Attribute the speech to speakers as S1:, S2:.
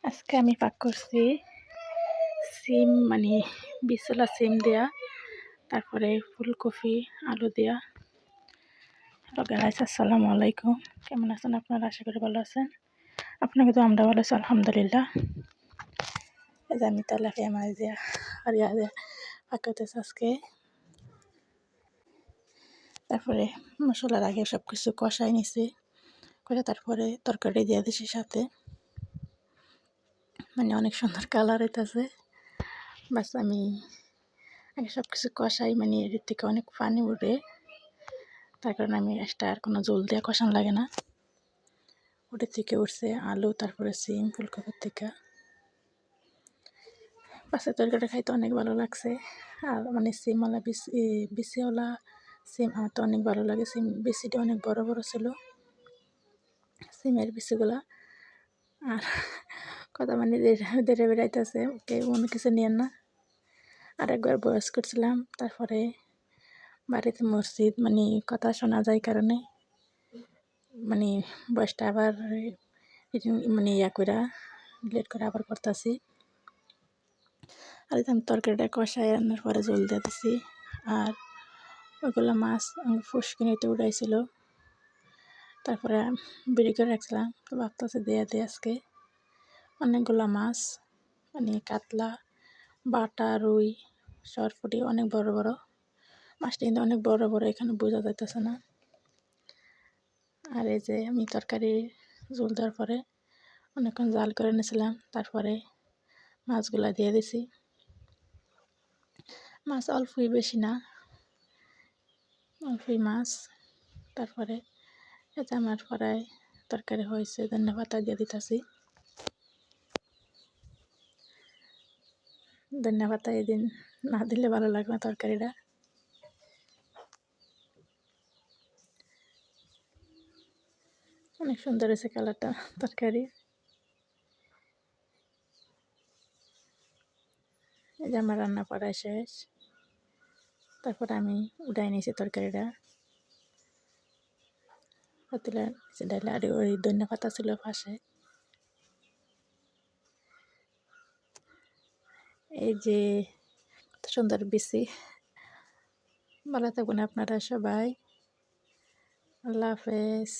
S1: আজকে আমি পাক করছি সিম বিছলা সিম দেয়া, তারপরে ফুলকপি আলু দেয়া। হ্যালো গাইস, আসসালামু আলাইকুম। কেমন আছেন আপনারা? আশা করি ভালো আছেন। আপনাকে তো আমরা ভালো আছি আলহামদুলিল্লাহ। এই যে আমি তেলাপিয়া মাছ দেয়া আর ইয়া দেয়া পাক করতেছি আজকে। তারপরে মশলার আগে সব কিছু কষাই নিছি, করে তারপরে তরকারি দিয়ে দিছি সাথে। অনেক সুন্দর কালার হইতেছে। বাস আমি আগে সব কিছু কষাই, এর থেকে অনেক পানি উঠে, তার কারণে আমি এক্সট্রা আর কোনো জল দিয়ে কষানো লাগে না। ওটার থেকে উঠছে আলু, তারপরে সিম ফুলকপির থেকে। পাশের তরকারিটা খাইতে অনেক ভালো লাগছে। আর সিমওয়ালা বিচিওয়ালা সিম আমার তো অনেক ভালো লাগে। সিম বিচিটা অনেক বড় বড় ছিল, সিমের বিচিগুলা। আর কথা দেড়ে বেড়াইতেছে, ওকে অন্য কিছু নিয়েন না। আর একবার বয়স করছিলাম, তারপরে বাড়িতে মসজিদ কথা শোনা যায় কারণে বয়সটা আবার ইয়া করে ডিলেট করে আবার করতেছি। আর আমি তরকারিটা কষাই রান্নার পরে জল দিয়ে দিছি। আর ওইগুলো মাছ আমি ফুসকিনিতে উড়াইছিল, তারপরে বিড়ি করে রাখছিলাম। তো ভাবতেছি দিয়ে আজকে অনেকগুলো মাছ, কাতলা, বাটা, রুই, সরপুটি অনেক বড় বড়। মাছটা কিন্তু অনেক বড় বড়, এখানে বোঝা যাইতেছে না। আর এই যে আমি তরকারি ঝোল দেওয়ার পরে অনেকক্ষণ জাল করে নিয়েছিলাম, তারপরে মাছগুলা দিয়ে দিছি। মাছ অল্পই, বেশি না, অল্পই মাছ। তারপরে এটা আমার পরায় তরকারি হয়েছে, ধন্যবাদ দিয়ে দিতেছি। ধন্যবাদ এদিন না দিলে ভালো লাগবে না তরকারিটা। অনেক সুন্দর হয়েছে কালারটা তরকারি। এই যে আমার রান্না করা শেষ, তারপরে আমি উঠাই নিয়েছি তরকারিটা পাতিলা ডাইলে। আর ওই ধনিয়া পাতা ছিল পাশে। এই যে কত সুন্দর বিচি। ভালো থাকবেন আপনারা সবাই। আল্লাহ হাফেজ।